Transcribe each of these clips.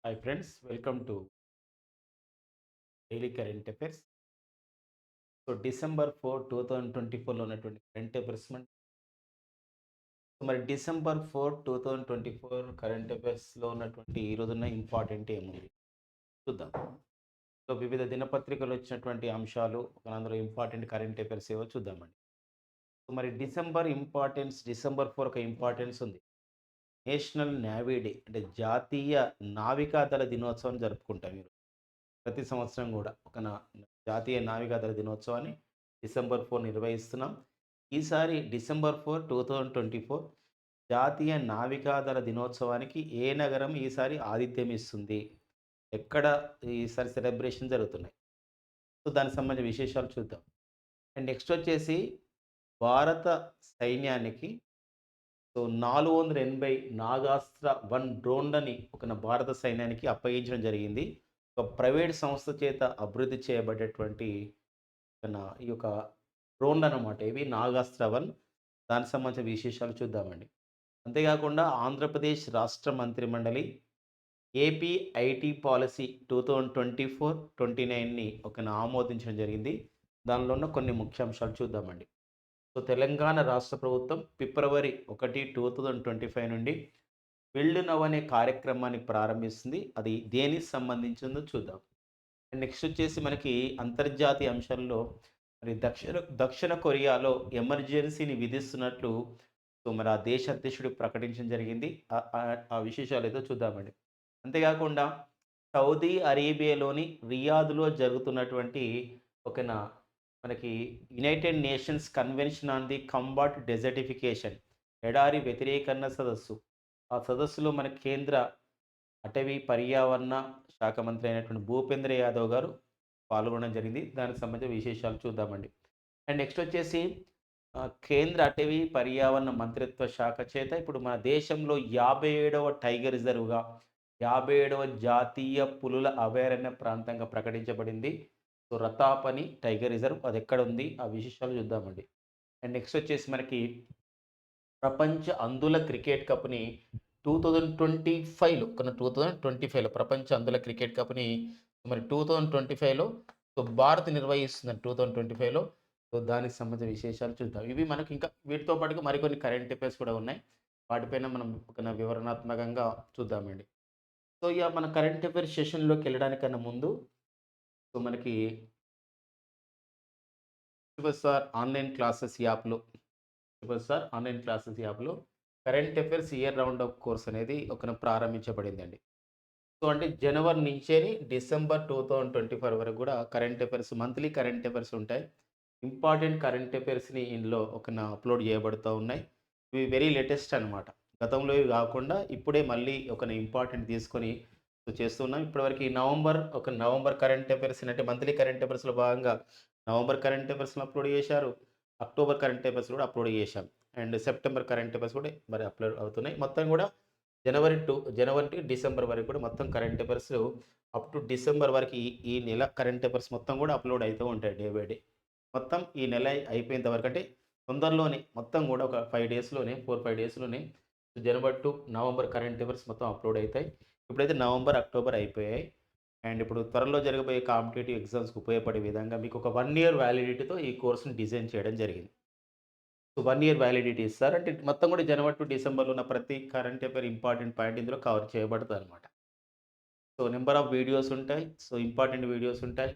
Hi friends, welcome to daily current affairs. So December 4, 2024లో ఉన్నటువంటి current affairs మరి December 4, 2024 current అఫైర్స్లో ఉన్నటువంటి ఈ రోజున్న ఇంపార్టెంట్ ఏముంది చూద్దాం. సో వివిధ దినపత్రికలు వచ్చినటువంటి అంశాలు, అందులో ఇంపార్టెంట్ కరెంట్ అఫైర్స్ ఏవో చూద్దామండి. సో మరి డిసెంబర్ 4 ఒక ఇంపార్టెన్స్ ఉంది. నేషనల్ నేవీ డే అంటే జాతీయ నావికాదళ దినోత్సవం జరుపుకుంటాం. ప్రతి సంవత్సరం కూడా ఒక జాతీయ నావికాదళ దినోత్సవాన్ని డిసెంబర్ 4 నిర్వహిస్తున్నాం. ఈసారి డిసెంబర్ 4, 2024 జాతీయ నావికాదళ దినోత్సవానికి ఏ నగరం ఈసారి ఆతిథ్యం ఇస్తుంది? ఎక్కడ ఈసారి సెలబ్రేషన్ జరుగుతున్నాయి? సో దానికి సంబంధించిన విశేషాలు చూద్దాం. అండ్ నెక్స్ట్ వచ్చేసి భారత సైన్యానికి 480 నాగాస్త్ర 1 డ్రోన్లని భారత సైన్యానికి అప్పగించడం జరిగింది. ఒక ప్రైవేట్ సంస్థ చేత అభివృద్ధి చేయబడేటువంటి ఈ యొక్క డ్రోన్లు అన్నమాట. ఇవి నాగాస్త్ర 1. దానికి సంబంధించిన విశేషాలు చూద్దామండి. అంతేకాకుండా ఆంధ్రప్రదేశ్ రాష్ట్ర మంత్రిమండలి ఏపీ ఐటీ పాలసీ 2024-29ని ఆమోదించడం జరిగింది. దానిలో ఉన్న కొన్ని ముఖ్యాంశాలు చూద్దామండి. సో తెలంగాణ రాష్ట్ర ప్రభుత్వం ఫిబ్రవరి 1, 2025 నుండి వెళ్ళు నవ్ అనే కార్యక్రమాన్ని ప్రారంభిస్తుంది. అది దేనికి సంబంధించిందో చూద్దాం. నెక్స్ట్ వచ్చేసి మనకి అంతర్జాతీయ అంశాల్లో మరి దక్షిణ కొరియాలో ఎమర్జెన్సీని విధిస్తున్నట్లు మరి ఆ దేశ అధ్యక్షుడు ప్రకటించడం జరిగింది. ఆ విశేషాలు ఏదో చూద్దామండి. అంతేకాకుండా సౌదీ అరేబియాలోని రియాద్‌లో జరుగుతున్నటువంటి ఒక నా మనకి United Nations convention on the combat desertification ఎడారి వ్యతిరేకరణ సదస్సు. ఆ సదస్సులో మన కేంద్ర అటవీ పర్యావరణ శాఖ మంత్రి అయినటువంటి భూపేంద్ర యాదవ్ గారు పాల్గొనడం జరిగింది. దానికి సంబంధించిన విశేషాలు చూద్దామండి. అండ్ నెక్స్ట్ వచ్చేసి కేంద్ర అటవీ పర్యావరణ మంత్రిత్వ శాఖ చేత ఇప్పుడు మన దేశంలో 57వ టైగర్ రిజర్వ్‌గా 57వ జాతీయ పులుల అభయారణ్య ప్రాంతంగా ప్రకటించబడింది. సో రతాపని టైగర్ రిజర్వ్ అది ఎక్కడుంది? ఆ విశేషాలు చూద్దామండి. అండ్ నెక్స్ట్ వచ్చేసి మనకి ప్రపంచ అందుల క్రికెట్ కప్‌ని 2025లో ప్రపంచ అందుల క్రికెట్ కప్‌ని మరి 2025లో భారత్ నిర్వహిస్తుందండి 2025లో. సో దానికి సంబంధించిన విశేషాలు చూద్దాం. ఇవి మనకి ఇంకా వీటితో పాటుగా మరికొన్ని కరెంట్ అఫైర్స్ కూడా ఉన్నాయి. వాటిపైన మనం వివరణాత్మకంగా చూద్దామండి. సో ఇగ మన కరెంట్ అఫైర్స్ సెషన్‌లోకెళ్ళడానికన్నా ముందు మనకి సూపర్ స్టార్ ఆన్‌లైన్ క్లాసెస్ యాప్‌లో current affairs year round up course అనేది ప్రారంభించబడిందండి. సో అంటే జనవరి నుంచేని డిసెంబర్ 2024 వరకు కూడా current affairs monthly current affairs ఉంటాయి. ఇంపార్టెంట్ కరెంట్ అఫైర్స్‌ని ఇందులో అప్‌లోడ్ చేయబడుతూ ఉన్నాయి. ఇవి వెరీ లేటెస్ట్ అనమాట. గతంలో ఇవి కాకుండా ఇప్పుడే మళ్ళీ ఇంపార్టెంట్ తీసుకొని చేస్తున్నాం. ఇప్పటివరకు ఈ నవంబర్ కరెంట్ అఫైర్స్ అంటే మంత్లీ కరెంట్ అఫైర్స్‌లో భాగంగా నవంబర్ కరెంట్ అఫైర్స్‌ని అప్‌లోడ్ చేశారు. అక్టోబర్ కరెంట్ అఫైర్స్ కూడా అప్‌లోడ్ చేశాం. అండ్ సెప్టెంబర్ కరెంట్ అఫైర్స్ కూడా మరి అప్‌లోడ్ అవుతున్నాయి. మొత్తం కూడా జనవరి టు డిసెంబర్ వరకు కూడా మొత్తం current affairs up to December వరకు ఈ ఈ నెల కరెంట్ అఫైర్స్ మొత్తం కూడా అప్‌లోడ్ అయితూ ఉంటాయి డే బై డే. మొత్తం ఈ నెల అయిపోయేంత వరకు అంటే తొందరలోనే మొత్తం కూడా ఒక 5 డేస్‌లోనే 4, 5 డేస్‌లోనే జనవరి టు నవంబర్ కరెంట్ అఫైర్స్ మొత్తం అప్‌లోడ్ అయితాయి. ఇప్పుడైతే నవంబర్, అక్టోబర్ అయిపోయాయి. అండ్ ఇప్పుడు త్వరలో జరగబోయే కాంపిటీటివ్ ఎగ్జామ్స్‌కి ఉపయోగపడే విధంగా మీకు ఒక 1 ఇయర్ వ్యాలిడిటీతో ఈ కోర్స్‌ని డిజైన్ చేయడం జరిగింది. సో 1 ఇయర్ వ్యాలిడిటీ ఇస్తారు. అంటే మొత్తం కూడా జనవరి టు డిసెంబర్‌లో ఉన్న ప్రతి కరెంట్ అఫైర్ ఇంపార్టెంట్ పాయింట్ ఇందులో కవర్ చేయబడతదనమాట. సో నంబర్ ఆఫ్ వీడియోస్ ఉంటాయి. సో ఇంపార్టెంట్ వీడియోస్ ఉంటాయి.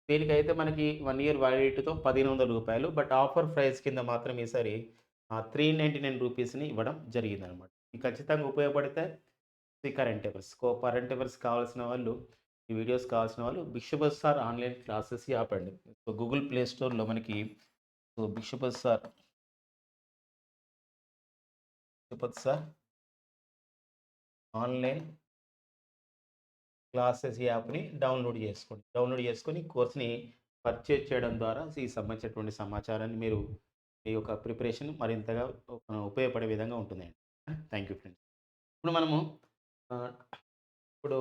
దీనికైతే మనకి 1 ఇయర్ వ్యాలిడిటీతో రూ. 1,500. బట్ ఆఫర్ ప్రైస్ కింద మాత్రం ఈసారి రూ. 399 ఇవ్వడం జరిగిందనమాట. ఇది ఖచ్చితంగా ఉపయోగపడితే ఈ కరెంట్ అఫైర్స్. కరెంట్ అఫైర్స్ కావాల్సిన వాళ్ళు, ఈ వీడియోస్ కావాల్సిన వాళ్ళు Big Bazaar online classes app అండి. సో గూగుల్ ప్లే స్టోర్‌లో మనకి బిగ్ బజార్ ఆన్‌లైన్ క్లాసెస్ యాప్‌ని డౌన్‌లోడ్ చేసుకోండి. డౌన్‌లోడ్ చేసుకొని కోర్స్‌ని పర్చేజ్ చేయడం ద్వారా ఈ సంబంధించినటువంటి సమాచారాన్ని మీరు మీ యొక్క ప్రిపరేషన్ మరింతగా ఉపయోగపడే విధంగా ఉంటుందండి. Thank you friends. ఇప్పుడు మనము ఆహ్, ఇప్పుడు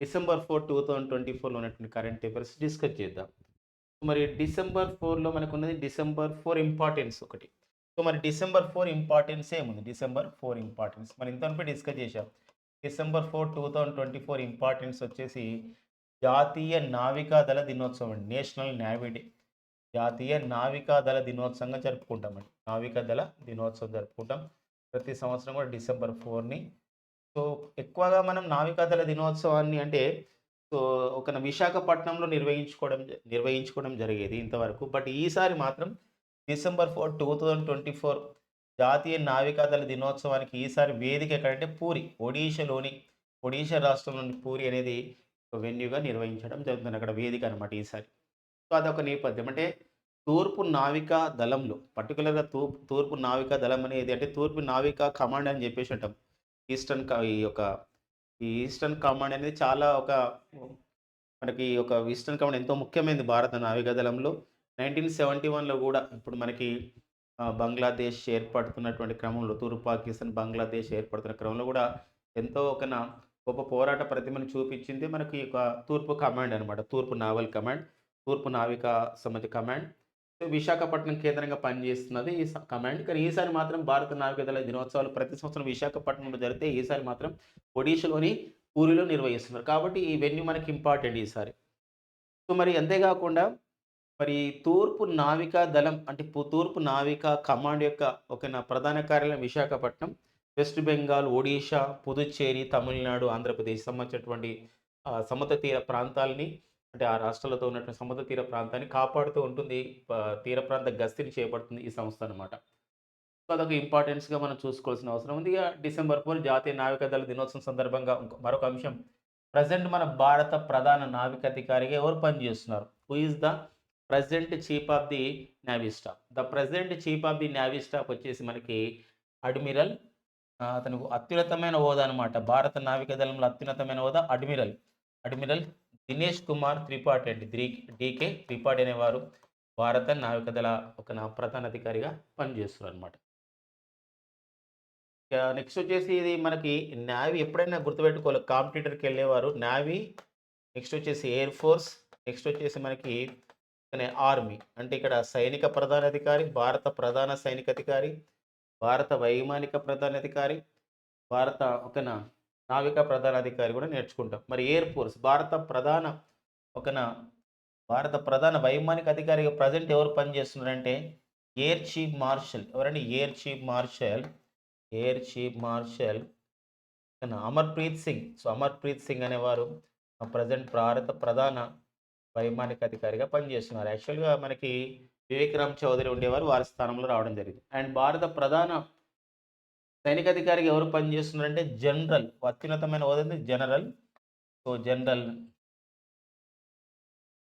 డిసెంబర్ 4, 2024లో ఉన్నటువంటి కరెంట్ అఫైర్స్ డిస్కస్ చేద్దాం. మరి డిసెంబర్ 4లో మనకున్నది డిసెంబర్ 4 ఇంపార్టెన్స్ ఒకటి. సో మరి డిసెంబర్ 4 ఇంపార్టెన్స్ ఏముంది? డిసెంబర్ 4 ఇంపార్టెన్స్ మనం ఇంతవరకు డిస్కస్ చేశాం. డిసెంబర్ 4, 2024 ఇంపార్టెన్స్ వచ్చేసి జాతీయ నావికా దళ దినోత్సవం అండి. National navy day. జాతీయ నావికా దళ దినోత్సవంగా జరుపుకుంటామండి. నావికా దళ దినోత్సవం జరుపుకుంటాం. ప్రతి సంవత్సరం కూడా డిసెంబర్ 4ని. సో, ఎక్కువగా మనం నావికా దళ దినోత్సవాన్ని అంటే సో, ఒక విశాఖపట్నంలో నిర్వహించుకోవడం జరిగేది ఇంతవరకు. బట్ ఈసారి మాత్రం డిసెంబర్ 4, 2024 జాతీయ నావికా దళ దినోత్సవానికి ఈసారి వేదిక ఎక్కడంటే పూరి. ఒడిషా రాష్ట్రంలోని పూరి అనేది ఒక వెన్యూగా నిర్వహించడం జరుగుతుంది. అక్కడ వేదిక అనమాట ఈసారి. సో, అదొక నేపథ్యం. అంటే తూర్పు నావికా దళంలో పర్టిక్యులర్‌గా తూర్పు నావికా దళం అనేది అంటే తూర్పు నావికా కమాండ్ అని చెప్పేసి అంటాం. ఈస్టర్న్ క ఈ యొక్క ఈ ఈస్టర్న్ కమాండ్ అనేది చాలా మనకి ఒక ఈస్టర్న్ కమాండ్ ఎంతో ముఖ్యమైనది భారత నావికా దళంలో. 1971లో గూడా ఇప్పుడు మనకి బంగ్లాదేశ్ ఏర్పడుతున్నటువంటి క్రమంలో తూర్పు పాకిస్తాన్, బంగ్లాదేశ్ ఏర్పడుతున్న క్రమంలో గూడా ఎంతో గొప్ప పోరాట ప్రతిమను చూపించింది మనకి ఒక తూర్పు కమాండ్ అనమాట. తూర్పు నావల్ కమాండ్, తూర్పు నావికా సమితి కమాండ్. సో, విశాఖపట్నం కేంద్రంగా పనిచేస్తున్నది ఈ కమాండ్. కానీ ఈసారి మాత్రం భారత నావికాదళ దినోత్సవాలు ప్రతి సంవత్సరం విశాఖపట్నంలో జరిగితే ఈసారి మాత్రం ఒడిషాలోని పూరిలో నిర్వహిస్తున్నారు. కాబట్టి ఈ వెన్యూ మనకి ఇంపార్టెంట్ ఈసారి. సో, మరి అంతేగాకుండా మరి తూర్పు నావికా దళం అంటే తూర్పు నావికా కమాండ్ యొక్క ప్రధాన కార్యాలయం విశాఖపట్నం. వెస్ట్ బెంగాల్, ఒడిషా, పుదుచ్చేరి, తమిళనాడు, ఆంధ్రప్రదేశ్ సంబంధించినటువంటి సముద్ర తీర ప్రాంతాల్ని అంటే ఆ రాష్ట్రాలతో ఉన్నటువంటి సముద్ర తీర ప్రాంతాన్ని కాపాడుతూ ఉంటుంది. తీర ప్రాంత గస్తీని చేపడుతుంది ఈ సంస్థ అనమాట. సో, అదొక ఇంపార్టెన్స్‌గా మనం చూసుకోవాల్సిన అవసరం ఉంది. ఇగ డిసెంబర్ 4 జాతీయ నావికా దళ దినోత్సవం సందర్భంగా మరొక అంశం. ప్రెజెంట్ మన భారత ప్రధాన నావికాధికారిగా ఎవరు పనిచేస్తున్నారు? Who is the present chief of the navy staff? The present chief of the navy staff వచ్చేసి మనకి అడ్మిరల్. అతనికి అత్యున్నతమైన హోదా అనమాట. భారత నావికా దళంలో అత్యున్నతమైన హోదా అడ్మిరల్. అడ్మిరల్ దినేష్ కుమార్ త్రిపాఠి అండి. డీకే త్రిపాఠి అనేవారు భారత నావికాదళ ప్రధాన అధికారిగా పనిచేస్తున్నారనమాట. నెక్స్ట్ వచ్చేసి ఇది మనకి నేవీ ఎప్పుడైనా గుర్తుపెట్టుకోవాలి. కాంపిటీటర్‌కెళ్ళేవారు నేవీ, నెక్స్ట్ వచ్చేసి ఎయిర్ ఫోర్స్, నెక్స్ట్ వచ్చేసి మనకి ఆర్మీ. అంటే ఇక్కడ సైనిక ప్రధానాధికారి, భారత ప్రధాన సైనికాధికారి, భారత వైమానిక ప్రధానాధికారి, భారత నావికా ప్రధానాధికారి కూడా నేర్చుకుంటాం. మరి ఎయిర్ ఫోర్స్ ఒకన భారత ప్రధాన వైమానిక అధికారిగా ప్రెజెంట్ ఎవరు పనిచేస్తున్నారంటే ఎయిర్ చీఫ్ మార్షల్. ఎవరండి? Air chief marshal Amarpreet Singh. So, Amarpreet Singh అనేవారు ప్రెజెంట్ భారత ప్రధాన వైమానిక అధికారిగా పనిచేస్తున్నారు. యాక్చువల్‌గా మనకి వివేక్ రామ్ చౌదరి ఉండేవారు. వారి స్థానంలో రావడం జరిగింది. అండ్ భారత ప్రధాన సైనికాధికారిగా ఎవరు పనిచేస్తున్నారంటే జనరల్. అత్యున్నతమైన హోదా general. So, general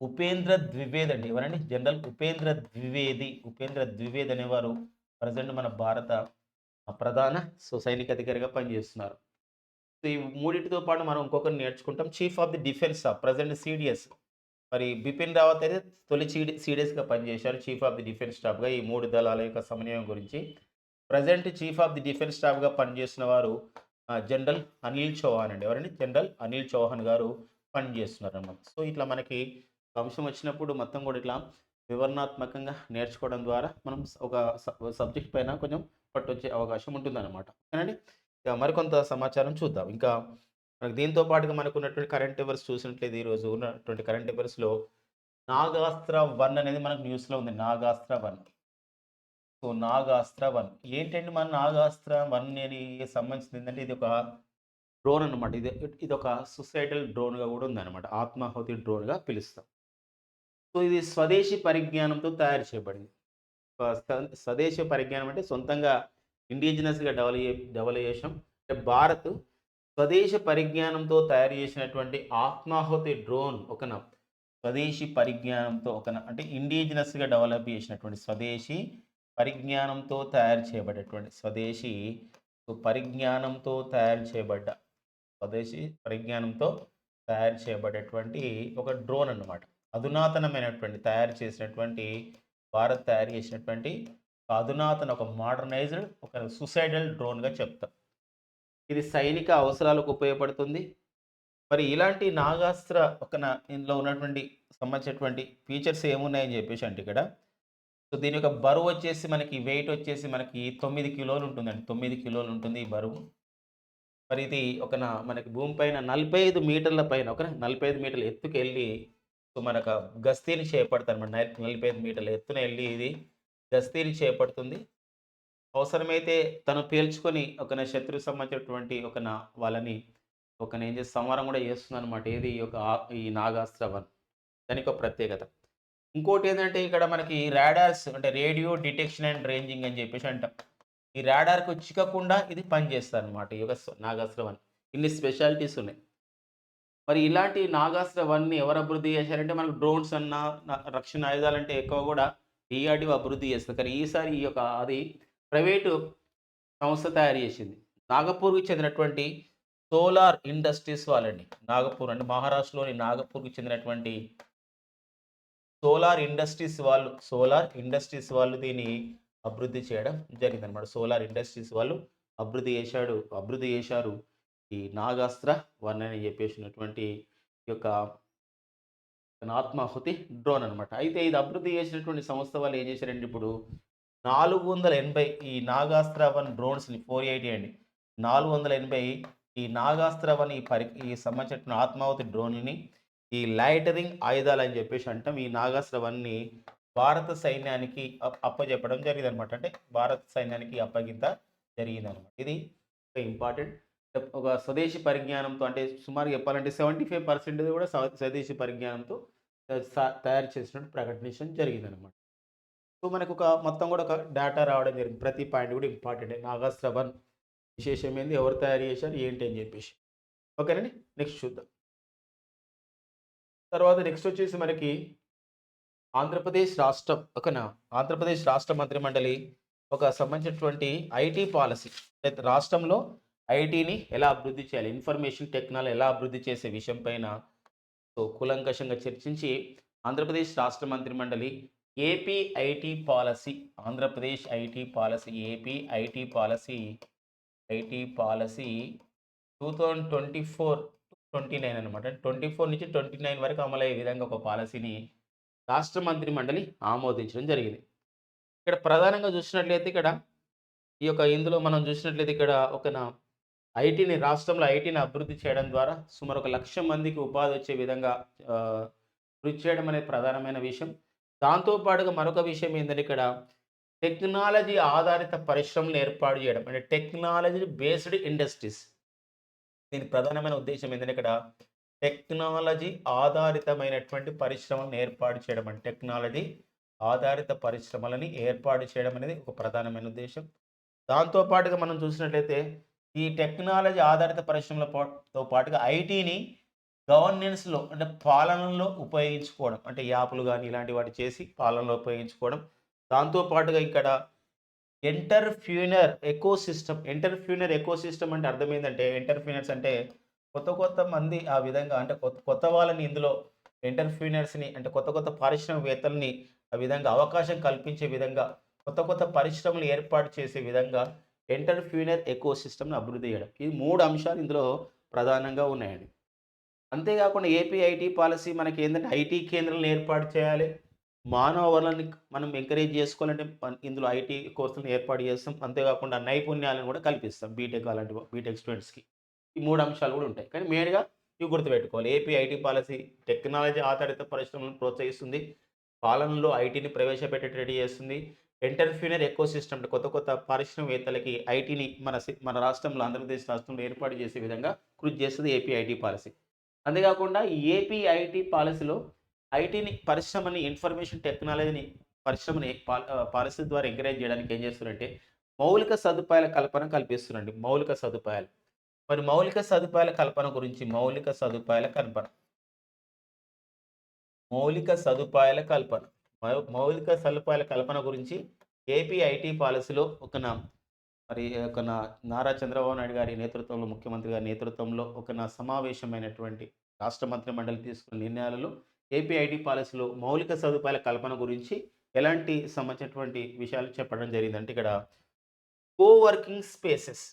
Upendra Dwivedi అండి. ఎవరండి? జనరల్ ఉపేంద్ర ద్వివేది అనేవారు ప్రెజెంట్ మన భారత ప్రధాన సైనికాధికారిగా పనిచేస్తున్నారు. సో, ఈ మూడిటితో పాటు మనం ఇంకొకరిని నేర్చుకుంటాం. Chief of the defence staff present CDS. మరి బిపిన్ రావత్ అయితే తొలి సీడీఎస్‌గా పనిచేశారు. చీఫ్ ఆఫ్ ది డిఫెన్స్ స్టాఫ్‌గా ఈ 3 దళాల యొక్క సమన్వయం గురించి. Present chief of the defence స్టాఫ్‌గా పనిచేస్తున్న వారు జనరల్ అనిల్ చౌహాన్ అండి. ఎవరండి? జనరల్ అనిల్ చౌహాన్ గారు పనిచేస్తున్నారన్నమాట. సో, ఇట్లా మనకి అంశం వచ్చినప్పుడు మొత్తం కూడా ఇట్లా వివరణాత్మకంగా నేర్చుకోవడం ద్వారా మనం ఒక సబ్జెక్ట్ పైన కొంచెం పట్టొచ్చే అవకాశం ఉంటుందన్నమాట. ఓకేనండి. ఇక మరికొంత సమాచారం చూద్దాం. ఇంకా మనకు దీంతో పాటుగా మనకున్నటువంటి కరెంట్ అఫైర్స్ చూసినట్లయితే ఈరోజు ఉన్నటువంటి కరెంట్ అఫైర్స్‌లో నాగాస్త్ర 1 అనేది మనకు న్యూస్‌లో ఉంది. నాగాస్త్ర 1. సో, నాగాస్త్ర 1 ఏంటండి మన నాగాస్త్ర 1 అనేది సంబంధించింది ఏంటంటే ఇది ఒక డ్రోన్ అన్నమాట. ఇదొక సూసైడల్ డ్రోన్‌గా కూడా ఉందన్నమాట. ఆత్మాహుతి డ్రోన్‌గా పిలుస్తాం. సో, ఇది స్వదేశీ పరిజ్ఞానంతో తయారు చేయబడింది. స్వదేశీ పరిజ్ఞానం అంటే సొంతంగా ఇండిజినస్‌గా డెవలప్ చేసాం. అంటే భారత్ స్వదేశీ పరిజ్ఞానంతో తయారు చేసినటువంటి ఆత్మాహుతి డ్రోన్ స్వదేశీ పరిజ్ఞానంతో అంటే ఇండిజినస్‌గా డెవలప్ చేసినటువంటి స్వదేశీ పరిజ్ఞానంతో తయారు చేయబడేటువంటి పరిజ్ఞానంతో తయారు చేయబడ్డ స్వదేశీ పరిజ్ఞానంతో తయారు చేయబడేటువంటి ఒక డ్రోన్ అన్నమాట. అధునాతనమైనటువంటి భారత్ తయారు చేసినటువంటి అధునాతన మోడర్నైజ్డ్ సూసైడల్ డ్రోన్‌గా చెప్తాం. ఇది సైనిక అవసరాలకు ఉపయోగపడుతుంది. మరి ఇలాంటి నాగాస్త్ర ఇందులో ఉన్నటువంటి సంబంధించినటువంటి ఫీచర్స్ ఏమున్నాయని చెప్పేసి అంటే ఇక్కడ సో, దీని యొక్క బరువు వచ్చేసి వెయిట్ వచ్చేసి మనకి 9 కిలోలు ఉంటుందండి. 9 కిలోలు ఉంటుంది ఈ బరువు. మరి ఇది మనకి భూమి పైన 45 మీటర్ల పైన 45 మీటర్ల ఎత్తుకెళ్ళి సో, మనకు గస్తీని చేపడతదనమాట. 45 మీటర్ల ఎత్తున ఎళ్లి ఇది గస్తీని చేపడుతుంది. అవసరమైతే తను పేల్చుకొని శత్రువుకి సంబంధించినటువంటి వాళ్ళని ఏం చేసి సంహారం గూడా చేస్తుందనమాట. ఏది ఈ నాగాస్త్ర వన్. దానికో ప్రత్యేకత. ఇంకోటేందంటే ఇక్కడ మనకి రాడార్స్ అంటే రేడియో డిటెక్షన్ అండ్ రేంజింగ్ అని జెప్పేసి అంటాం. ఈ రాడార్‌కు చిక్కకుండా ఇది పనిచేస్తదనమాట. ఈ యొక్క నాగాస్త్ర వన్. ఇన్ని స్పెషాలిటీస్ ఉన్నాయి. మరి ఇలాంటి నాగాస్త్ర వన్‌ని ఎవరు అభివృద్ధి చేశారంటే మనకు డ్రోన్స్ అన్నా, రక్షణ ఆయుధాలంటే ఎక్కువ గూడా డీఆర్‌డీఓ అభివృద్ధి చేస్తది. కానీ ఈసారి అది ప్రైవేటు సంస్థ తయారు చేసింది. నాగపూర్‌కి చెందినటువంటి సోలార్ ఇండస్ట్రీస్ వాళ్ళండి. నాగపూర్ అంటే మహారాష్ట్రలోని నాగపూర్‌కి చెందినటువంటి సోలార్ ఇండస్ట్రీస్ వాళ్ళు దీన్ని అభివృద్ధి చేయడం జరిగిందనమాట. సోలార్ ఇండస్ట్రీస్ వాళ్ళు అభివృద్ధి చేశారు. ఈ నాగాస్త్ర వన్ అని చెప్పేసినటువంటి ఈ యొక్క ఆత్మాహుతి డ్రోన్ అనమాట. అయితే ఇది అభివృద్ధి చేసినటువంటి సంస్థ వాళ్ళు ఏం చేశారంటే ఇప్పుడు 480 ఈ నాగాస్త్ర వన్ డ్రోన్స్‌ని 480 అండి. 480 ఈ నాగాస్త్ర వన్ ఈ సంబంధించిన ఆత్మాహుతి డ్రోన్‌ని ఈ లైటరింగ్ ఆయుధాలని చెప్పేసి అంటాం. ఈ నాగాస్త్ర వన్‌ని భారత సైన్యానికి అప్పజెప్పడం జరిగిందనమాట. అంటే భారత సైన్యానికి అప్పగింత జరిగిందనమాట. ఇది ఇంపార్టెంట్. ఒక స్వదేశీ పరిజ్ఞానంతో అంటే సుమారుగా చెప్పాలంటే 75% కూడా స్వదేశీ పరిజ్ఞానంతో తయారు చేసినట్టు ప్రకటించడం జరిగిందనమాట. సో, మొత్తం కూడా ఒక డేటా రావడం జరిగింది. ప్రతి పాయింట్ కూడా ఇంపార్టెంటే. నాగాస్త్ర వన్ విశేషం ఏంది? ఎవరు తయారు చేశారు? ఏంటి అని చెప్పేసి. ఓకేనండి. నెక్స్ట్ చూద్దాం. తర్వాత నెక్స్ట్ వచ్చేసి మనకి ఆంధ్రప్రదేశ్ రాష్ట్రం ఆంధ్రప్రదేశ్ రాష్ట్ర మంత్రిమండలి సంబంధించినటువంటి ఐటీ పాలసీ రాష్ట్రంలో ఐటీని ఎలా అభివృద్ధి చేయాలి, ఇన్ఫర్మేషన్ టెక్నాలజీ ఎలా అభివృద్ధి చేసే విషయం పైన సో కూలంకషంగా చర్చించి ఆంధ్రప్రదేశ్ రాష్ట్ర మంత్రిమండలి AP IT policy Andhra Pradesh IT policy AP IT policy 2024-29 అనమాట. 24 నుంచి 29 వరకు అమలయ్యే విధంగా ఒక పాలసీని రాష్ట్ర మంత్రిమండలి ఆమోదించడం జరిగింది. ఇక్కడ ప్రధానంగా చూసినట్లయితే ఇందులో మనం చూసినట్లయితే రాష్ట్రంలో ఐటీని అభివృద్ధి చేయడం ద్వారా సుమారు 1,00,000 మందికి ఉపాధి వచ్చే విధంగా కృషి చేయడం అనేది ప్రధానమైన విషయం. దాంతో పాటుగా మరొక విషయం ఏంటంటే టెక్నాలజీ ఆధారిత పరిశ్రమలు ఏర్పాటు చేయడం. అంటే టెక్నాలజీ బేస్డ్ ఇండస్ట్రీస్. దీని ప్రధానమైన ఉద్దేశ్యం ఏంటంటే టెక్నాలజీ ఆధారితమైనటువంటి పరిశ్రమలను ఏర్పాటు చేయడం. అంటే టెక్నాలజీ ఆధారిత పరిశ్రమలని ఏర్పాటు చేయడం అనేది ఒక ప్రధానమైన ఉద్దేశం. దాంతో పాటుగా మనం చూసినట్లయితే ఈ టెక్నాలజీ ఆధారిత పరిశ్రమలతో పాటుగా ఐటీని గవర్నెన్స్‌లో అంటే పాలనలో ఉపయోగించుకోవడం. అంటే యాప్‌లు గాని ఇలాంటి వాటి చేసి పాలనలో ఉపయోగించుకోవడం. దాంతో పాటుగా ఎంటర్‌ప్రెన్యూర్ ఎకోసిస్టమ్ అంటే అర్థం ఏందంటే ఎంటర్‌ప్రెన్యూర్స్ అంటే కొత్త మంది ఆ విధంగా అంటే కొత్త వాళ్ళని ఇందులో ఎంటర్‌ప్రెన్యూర్స్‌ని అంటే కొత్త పారిశ్రామికవేత్తలని ఆ విధంగా అవకాశం కల్పించే విధంగా కొత్త పరిశ్రమలు ఏర్పాటు చేసే విధంగా ఎంటర్‌ప్రెన్యూర్ ఎకోసిస్టమ్‌ని అభివృద్ధి చేయడం. ఈ 3 అంశాలు ఇందులో ప్రధానంగా ఉన్నాయండి. అంతేకాకుండా ఏపీ ఐటీ పాలసీ మనకేందంటే ఐటీ కేంద్రాలను ఏర్పాటు చేయాలి. మానవ వనరులని మనం ఎంకరేజ్ చేసుకోవాలంటే ఇందులో ఐటీ కోర్సులను ఏర్పాటు చేస్తాం. అంతేకాకుండా నైపుణ్యాలను కూడా కల్పిస్తాం. బీటెక్ స్టూడెంట్స్‌కి. ఈ 3 అంశాలు కూడా ఉంటాయి. కానీ మెయిన్‌గా ఇవి గుర్తుపెట్టుకోవాలి. ఏపీ ఐటీ పాలసీ టెక్నాలజీ ఆధారిత పరిశ్రమలను ప్రోత్సహిస్తుంది. పాలనలో ఐటీని ప్రవేశపెట్టేటట్టు చేస్తుంది. ఎంటర్‌ప్రెన్యూర్ ఎకోసిస్టమ్ అంటే కొత్త పారిశ్రామికవేత్తలకి ఐటీని మన రాష్ట్రంలో ఆంధ్రప్రదేశ్ రాష్ట్రంలో ఏర్పాటు చేసే విధంగా కృషి చేస్తుంది ఏపీ ఐటీ పాలసీ. అంతేకాకుండా ఈ ఏపీ ఐటీ పాలసీలో పరిశ్రమని ఇన్ఫర్మేషన్ టెక్నాలజీని పాలసీ ద్వారా ఎంకరేజ్ చేయడానికి ఏం చేస్తున్నారంటే మౌలిక సదుపాయాల కల్పన కల్పిస్తున్నారండి. మౌలిక సదుపాయాలు. మరి మౌలిక సదుపాయాల కల్పన గురించి మౌలిక సదుపాయాల కల్పన. మౌలిక సదుపాయాల కల్పన గురించి ఏపీ ఐటీ పాలసీలో నారా చంద్రబాబు నాయుడు గారి నేతృత్వంలో ముఖ్యమంత్రి గారి నేతృత్వంలో సమావేశమైనటువంటి రాష్ట్ర మంత్రిమండలి తీసుకున్న నిర్ణయాలలో ఏపీ ఐటీ పాలసీలో మౌలిక సదుపాయాల కల్పన గురించి ఎలాంటి సంబంధించినటువంటి విషయాలు చెప్పడం జరిగిందంటే కోవర్కింగ్ స్పేసెస్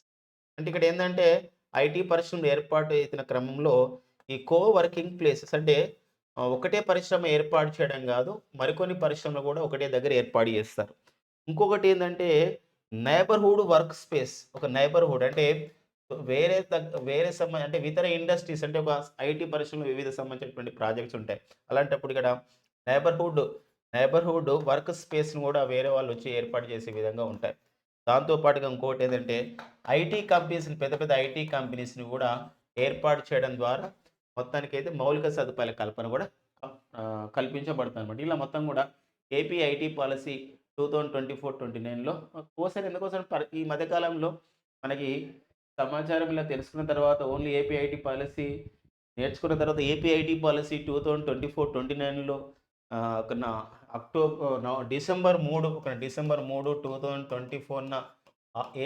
అంటే ఏంటంటే ఐటీ పరిశ్రమలు ఏర్పాటు అవుతున్న క్రమంలో ఈ కోవర్కింగ్ ప్లేసెస్ అంటే ఒకటే పరిశ్రమ ఏర్పాటు చేయడం కాదు, మరికొన్ని పరిశ్రమలు కూడా ఒకటే దగ్గర ఏర్పాటు చేస్తారు. ఇంకొకటి ఏంటంటే నైబర్హుడ్ వర్క్ స్పేస్. ఒక నైబర్హుడ్ అంటే వేరే అంటే ఇతర ఇండస్ట్రీస్ అంటే ఒక ఐటీ పరిశ్రమలో వివిధ సంబంధించినటువంటి ప్రాజెక్ట్స్ ఉంటాయి. అలాంటప్పుడు ఇక్కడ నైబర్‌హుడ్, నైబర్‌హుడ్ వర్క్ స్పేస్‌ని గూడా వేరే వాళ్ళొచ్చి ఏర్పాటు చేసే విధంగా ఉంటాయి. దాంతో పాటుగా ఇంకోటేంటంటే ఐటీ కంపెనీస్‌ని పెద్ద పెద్ద ఐటీ కంపెనీస్‌ని గూడా ఏర్పాటు చేయడం ద్వారా మొత్తానికైతే మౌలిక సదుపాయాల కల్పన గూడా కల్పించబడుతుందనమాట. ఇలా మొత్తం గూడా ఏపీ ఐటీ పాలసీ 2024, 29లో కోర్సెస్ ఎందుకోసం ఈ మధ్య కాలంలో మనకి సమాచారం ఇలా తెలుసుకున్న తర్వాత ఓన్లీ ఏపీ ఐటీ పాలసీ నేర్చుకున్న తర్వాత ఏపీ ఐటీ పాలసీ 2024, 29లో ఒక డిసెంబర్ 3, 2024న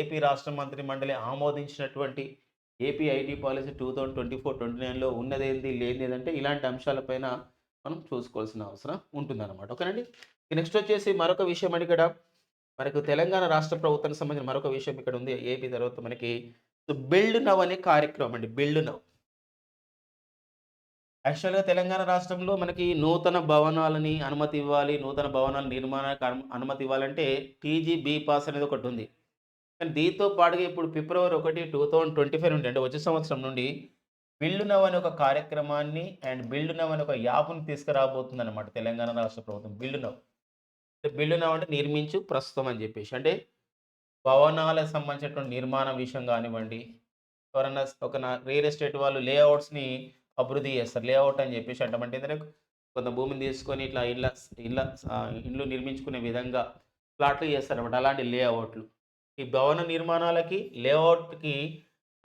ఏపీ రాష్ట్ర మంత్రి మండలి ఆమోదించినటువంటి ఏపీ ఐటీ పాలసీ 2024, 29లో ఉన్నదేంది, లేనిదేందంటే ఇలాంటి అంశాలపైన మనం చూసుకోవాల్సిన అవసరం ఉంటుందన్నమాట. ఓకేనండి. నెక్స్ట్ వచ్చేసి మరొక విషయం అండి ఇక్కడ మనకు తెలంగాణ రాష్ట్ర ప్రభుత్వానికి సంబంధించిన మరొక విషయం ఇక్కడ ఉంది. ఏపీ తర్వాత మనకి బిల్డ్ నవ్ అనే కార్యక్రమం అండి. Build now. యాక్చువల్‌గా తెలంగాణ రాష్ట్రంలో మనకి నూతన భవనాలని అనుమతి ఇవ్వాలి. నూతన భవనాల నిర్మాణానికి అనుమతి ఇవ్వాలంటే టీజీబీ పాస్ అనేది ఒకటుంది. కానీ దీంతో పాటుగా ఇప్పుడు ఫిబ్రవరి 1, 2025 నుండి అంటే వచ్చే సంవత్సరం నుండి బిల్డ్ నవ్ అనే ఒక కార్యక్రమాన్ని అండ్ బిల్డ్ నవ్ అనే ఒక యాప్‌ని తీసుకురాబోతుందన్నమాట తెలంగాణ రాష్ట్ర ప్రభుత్వం. Build now. బిల్డ్ నవ్ అంటే నిర్మించు ప్రస్తుతం అని చెప్పేసి. అంటే భవనాలకు సంబంధించినటువంటి నిర్మాణ విషయం గానివ్వండి, ఎవరన్నా రియల్ ఎస్టేట్ వాళ్ళు లేఅవుట్స్‌ని అభివృద్ధి చేస్తారు. లేఅవుట్ అని చెప్పేసి అంటాం. అంటే ఏంటంటే కొంత భూమిని తీసుకొని ఇట్లా ఇండ్లు నిర్మించుకునే విధంగా ప్లాట్లు చేస్తారన్నమాట. అలాంటి లేఅవుట్లు. ఈ భవన నిర్మాణాలకి, లేఅవుట్‌కి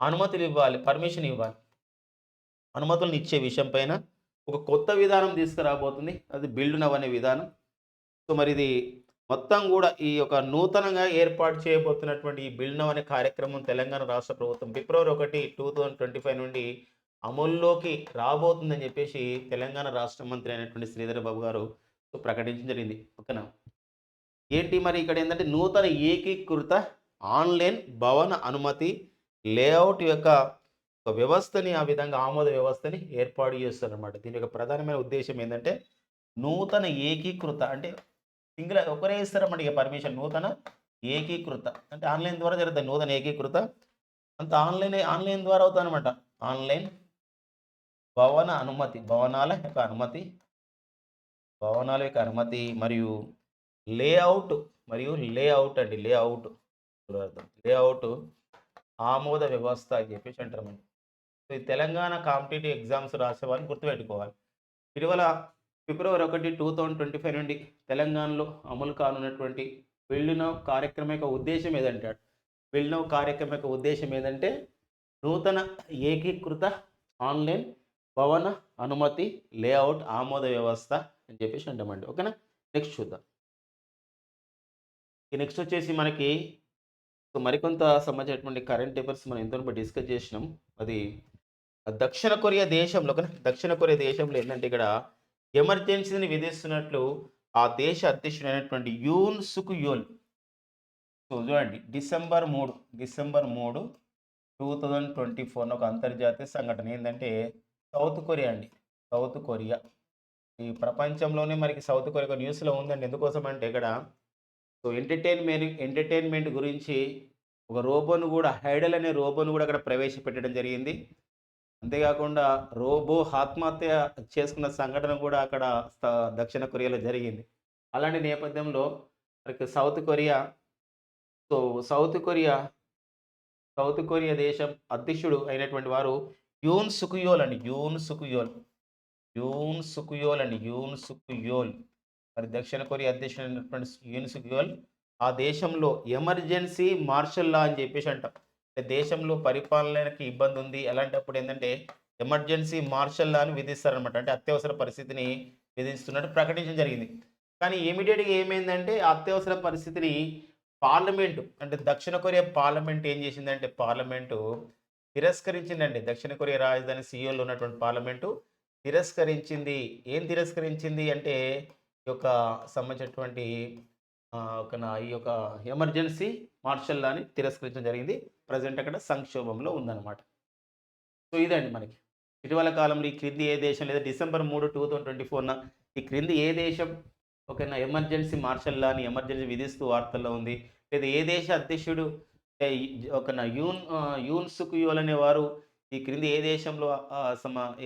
అనుమతులు ఇవ్వాలి. పర్మిషన్ ఇవ్వాలి. అనుమతులను ఇచ్చే విషయం పైన ఒక కొత్త విధానం తీసుకురాబోతుంది. అది బిల్డ్ నవ్ అనే విధానం. సో, మరిది మొత్తం గూడా ఈ యొక్క నూతనంగా ఏర్పాటు చేయబోతున్నటువంటి ఈ బిల్డ్ నవ్ అనే కార్యక్రమం తెలంగాణ రాష్ట్ర ప్రభుత్వం ఫిబ్రవరి 1, 2025 నుండి అమల్లోకి రాబోతుందని జెప్పేసి తెలంగాణ రాష్ట్ర మంత్రి అయినటువంటి శ్రీధర్ బాబు గారు ప్రకటించడం జరిగింది. ఓకేనా? ఏంటి మరి ఇక్కడేందంటే నూతన ఏకీకృత ఆన్‌లైన్ భవన అనుమతి లేఅవుట్ యొక్క ఒక వ్యవస్థని ఆ విధంగా ఆమోద వ్యవస్థని ఏర్పాటు చేస్తారనమాట. దీని యొక్క ప్రధానమైన ఉద్దేశ్యం ఏందంటే నూతన ఏకీకృత అంటే ఒకరే ఇస్తారన్నమాట ఇక పర్మిషన్. నూతన ఏకీకృత అంటే ఆన్‌లైన్ ద్వారా జరుగుతాయి. నూతన ఏకీకృత అంతా ఆన్‌లైన్ ద్వారా అవుతాదనమాట. ఆన్‌లైన్ భవన అనుమతి, భవనాల యొక్క అనుమతి మరియు లేఅవుట్ అండి. లేఅవుట్ ఆమోద వ్యవస్థ అని చెప్పేసి అంటారన్నమాట. ఈ తెలంగాణ కాంపిటీటివ్ ఎగ్జామ్స్ రాసేవాళ్ళు గుర్తుపెట్టుకోవాలి. ఇటీవల ఫిబ్రవరి 1, 2025 నుండి తెలంగాణలో అమలు కానున్నటువంటి బిల్డ్ నవ్ కార్యక్రమం యొక్క ఉద్దేశ్యం ఏదంటే బిల్డ్ నవ్ కార్యక్రమం యొక్క ఉద్దేశ్యం ఏదంటే నూతన ఏకీకృత ఆన్‌లైన్ భవన అనుమతి లేఅవుట్ ఆమోద వ్యవస్థ అని చెప్పేసి అంటామండి. ఓకేనా? నెక్స్ట్ చూద్దాం. ఈ నెక్స్ట్ వచ్చేసి మనకి మరికొంత సంబంధించినటువంటి కరెంట్ అఫైర్స్ మనం ఇంతవరకు డిస్కస్ చేసినాం. అది దక్షిణ కొరియా దేశంలో ఏంటంటే ఇక్కడ ఎమర్జెన్సీని విధిస్తున్నట్లు ఆ దేశ అధ్యక్షుడైనటువంటి యూన్ సుక్ యోల్. సో చూడండి డిసెంబర్ 3, 2024 ఒక అంతర్జాతీయ సంఘటన ఏంటంటే సౌత్ కొరియా అండి. సౌత్ కొరియా ఈ ప్రపంచంలోనే మనకి సౌత్ కొరియా న్యూస్‌లో ఉందండి. ఎందుకోసం అంటే ఇక్కడ సో ఎంటర్‌టైన్‌మెంట్ గురించి ఒక రోబోను గూడా హైడల్ అనే రోబోను గూడా అక్కడ ప్రవేశపెట్టడం జరిగింది. అంతేగాకుండా రోబో ఆత్మహత్య చేసుకున్న సంఘటన కూడా అక్కడ దక్షిణ కొరియాలో జరిగింది. అలాంటి నేపథ్యంలో మనకి సో, సౌత్ కొరియా దేశం అధ్యక్షుడు అయినటువంటి వారు యూన్ సుక్ యోల్ అండి. యూన్ సుక్ యోల్. మరి దక్షిణ కొరియా అధ్యక్షుడైనటువంటి యూన్ సుక్ యోల్ ఆ దేశంలో ఎమర్జెన్సీ మార్షల్ లా అని చెప్పేసి అంటాం. దేశంలో పరిపాలనకి ఇబ్బంది ఉంది. అలాంటప్పుడు ఏంటంటే ఎమర్జెన్సీ మార్షల్ లాని విధిస్తారనమాట. అంటే అత్యవసర పరిస్థితిని విధిస్తున్నట్టు ప్రకటించడం జరిగింది. కానీ ఇమ్మీడియేట్‌గా ఏమైందంటే ఆ అత్యవసర పరిస్థితిని పార్లమెంటు అంటే దక్షిణ కొరియా పార్లమెంట్ ఏం చేసిందంటే తిరస్కరించిందండి. దక్షిణ కొరియా రాజధాని సియోల్‌లో ఉన్నటువంటి పార్లమెంటు తిరస్కరించింది. ఏం తిరస్కరించింది అంటే ఈ యొక్క సంబంధించినటువంటి ఈ యొక్క ఎమర్జెన్సీ మార్షల్ లాని తిరస్కరించడం జరిగింది. ప్రెజెంట్ అక్కడ సంక్షోభంలో ఉందన్నమాట. సో, ఇదండి మనకి. ఇటీవల కాలంలో ఈ క్రింది ఏ దేశం లేదా డిసెంబర్ 3, 2024న ఈ క్రింది ఏ దేశం ఓకేనా ఎమర్జెన్సీ మార్షల్ లాని ఎమర్జెన్సీ విధిస్తూ వార్తల్లో ఉంది. లేదా ఏ దేశ అధ్యక్షుడు ఒక యూన్ సుక్ యోల్ అనేవారు ఈ క్రింది ఏ దేశంలో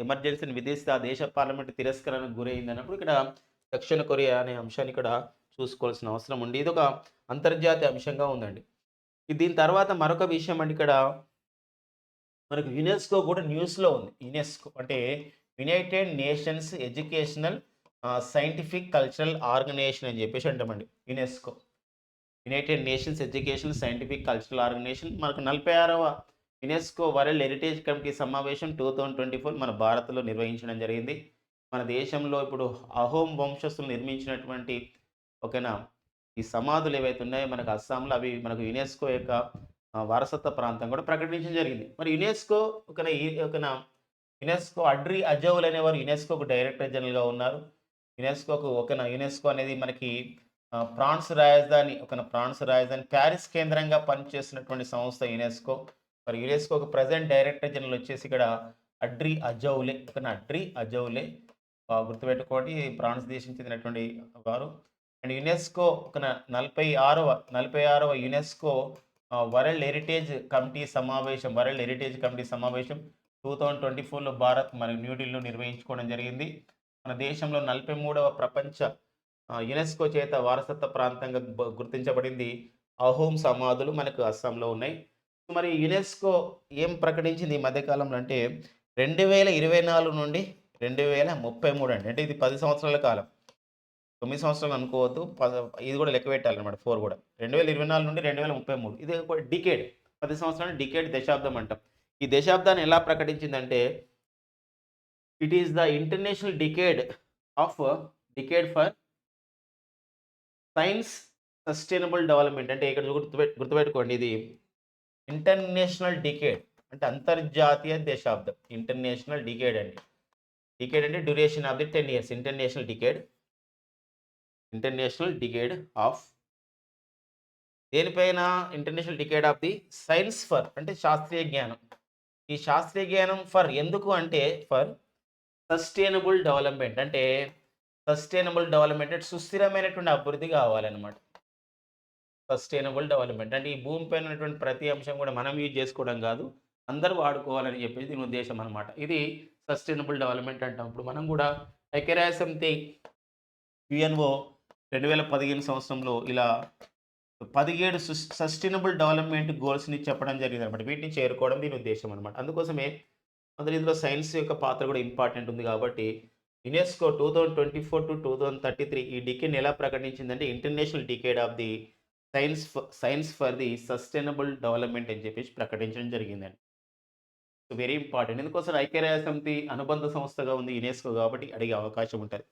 ఎమర్జెన్సీని విధిస్తే ఆ దేశ పార్లమెంట్ తిరస్కరణకు గురైందన్నప్పుడు ఇక్కడ దక్షిణ కొరియా అనే అంశాన్ని ఇక్కడ చూసుకోవాల్సిన అవసరం ఉంది. ఇదొక అంతర్జాతీయ అంశంగా ఉందండి. దీని తర్వాత మరొక విషయం అండి ఇక్కడ మనకు యునెస్కో కూడా న్యూస్‌లో ఉంది. యునెస్కో అంటే United Nations educational scientific cultural organisation అని చెప్పేసి అంటామండి UNESCO. United Nations education scientific cultural organisation మనకు 46వ యునెస్కో వరల్డ్ హెరిటేజ్ కమిటీ సమావేశం 2024 మన భారత్‌లో నిర్వహించడం జరిగింది. మన దేశంలో ఇప్పుడు అహోం వంశస్థులు నిర్మించినటువంటి ఓకేనా ఈ సమాధులు ఏవైతే ఉన్నాయో మనకు అస్సాంలో అవి మనకు యునెస్కో యొక్క వారసత్వ ప్రాంతం కూడా ప్రకటించడం జరిగింది. మరి యునెస్కో యునెస్కో అడ్రి అజౌల్ అనేవారు యునెస్కోకు డైరెక్టర్ జనరల్‌గా ఉన్నారు. యునెస్కో అనేది మనకి ఫ్రాన్స్ రాజధాని ప్యారిస్ కేంద్రంగా పనిచేస్తున్నటువంటి సంస్థ యునెస్కో. మరి యునెస్కోకు ప్రెజెంట్ డైరెక్టర్ జనరల్ వచ్చేసి ఇక్కడ అడ్రి అజౌలే గుర్తుపెట్టుకోండి. ఫ్రాన్స్ దేశం చెందినటువంటి వారు. అండ్ యునెస్కో 46వ యునెస్కో వరల్డ్ హెరిటేజ్ కమిటీ సమావేశం 2024లో భారత్ మరియు న్యూఢిల్లీలో నిర్వహించుకోవడం జరిగింది. మన దేశంలో 43వ ప్రపంచ యునెస్కో చేత వారసత్వ ప్రాంతంగా గుర్తించబడింది అహోం సమాధులు మనకు అస్సాంలో ఉన్నాయి. మరి యునెస్కో ఏం ప్రకటించింది ఈ మధ్యకాలంలో అంటే 2024 నుండి 2033 అండి. అంటే ఇది 10 సంవత్సరాల కాలం. 9 సంవత్సరాలు అనుకోవద్దు. ఇది కూడా లెక్క పెట్టాలన్నమాట 4 కూడా. 2024 నుండి 2033 ఇది ఒక డికేడ్. 10 సంవత్సరాలు డికేడ్ దశాబ్దం అంటాం. ఈ దశాబ్దాన్ని ఎలా ప్రకటించిందంటే it is the international decade for science sustainable development. అంటే ఇక్కడ గుర్తుపెట్టుకోండి ఇది ఇంటర్నేషనల్ డికేడ్ అంటే అంతర్జాతీయ దశాబ్దం. ఇంటర్నేషనల్ డికేడ్ అండి. డికేడ్ అంటే duration of the 10 years. International decade of దేనిపైన international decade of the science for అంటే శాస్త్రీయ జ్ఞానం. ఈ శాస్త్రీయ జ్ఞానం ఫర్ ఎందుకు అంటే ఫర్ సస్టైనబుల్ డెవలప్‌మెంట్ అంటే సుస్థిరమైనటువంటి అభివృద్ధి కావాలన్నమాట. సస్టైనబుల్ డెవలప్‌మెంట్ అంటే ఈ భూమిపైన ఉన్నటువంటి ప్రతి అంశం కూడా మనం యూజ్ చేసుకోవడం కాదు. అందరూ వాడుకోవాలని చెప్పేసి దీని ఉద్దేశ్యం అనమాట. ఇది సస్టైనబుల్ డెవలప్‌మెంట్ అంటాం. ఇప్పుడు మనం కూడా ఐక్యరాజ్యసమితి యుఎన్ఓ 2015 సంవత్సరంలో ఇలా 17 సస్టైనబుల్ డెవలప్‌మెంట్ గోల్స్‌ని చెప్పడం జరిగిందనమాట. వీటిని చేరుకోవడం దీని ఉద్దేశ్యం అనమాట. అందుకోసమే ఇందులో సైన్స్ యొక్క పాత్ర కూడా ఇంపార్టెంట్ ఉంది కాబట్టి యునెస్కో 2024-2033 ఈ డికేడ్‌ని ఎలా ప్రకటించిందంటే international decade of the science for the sustainable development అని చెప్పేసి ప్రకటించడం జరిగిందండి. So, very important. ఎందుకోసం ఐక్యరాజ్యసమితి అనుబంధ సంస్థగా ఉంది యునెస్కో కాబట్టి అడిగే అవకాశం ఉంటది.